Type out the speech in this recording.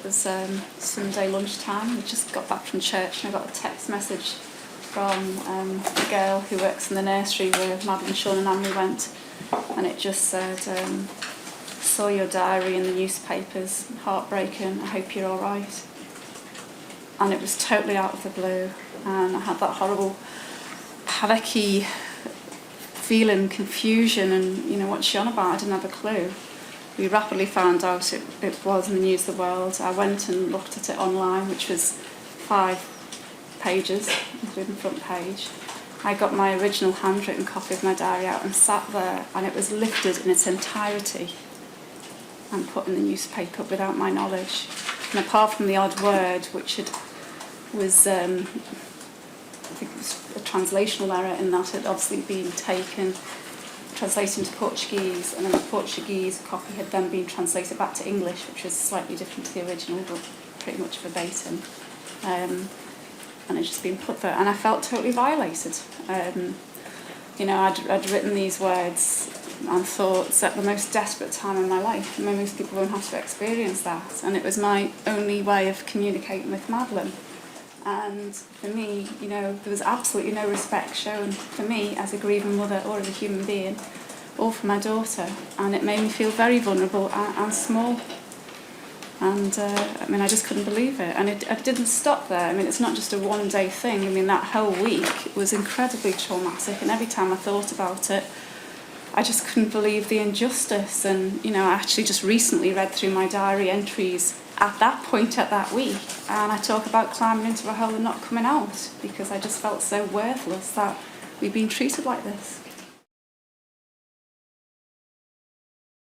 was Sunday lunchtime. We just got back from church and I got a text message from a girl who works in the nursery where Madeline, Sean and Anne went, and it just said, saw your diary in the newspapers, heartbreaking, I hope you're all right. And it was totally out of the blue, and I had that horrible panicky feeling, confusion, and what's she on about? I didn't have a clue. We rapidly found out it was in the News of the World. I went and looked at it online, which was 5 pages, including the front page. I got my original handwritten copy of my diary out and sat there, and it was lifted in its entirety and put in the newspaper without my knowledge. And apart from the odd word, which was, I think it was a translational error in that it had obviously been taken, translated into Portuguese, and then the Portuguese copy had then been translated back to English, which was slightly different to the original, but pretty much verbatim. And it's just been put there, and I felt totally violated. I'd written these words and thoughts at the most desperate time in my life. Most people won't have to experience that, and it was my only way of communicating with Madeline. And for me, there was absolutely no respect shown for me as a grieving mother or as a human being, or for my daughter, and it made me feel very vulnerable and small. And I just couldn't believe it, and it didn't stop there. It's not just a one-day thing. That whole week was incredibly traumatic, and every time I thought about it, I just couldn't believe the injustice. And I actually just recently read through my diary entries at that point at that week, and I talk about climbing into a hole and not coming out because I just felt so worthless that we'd been treated like this.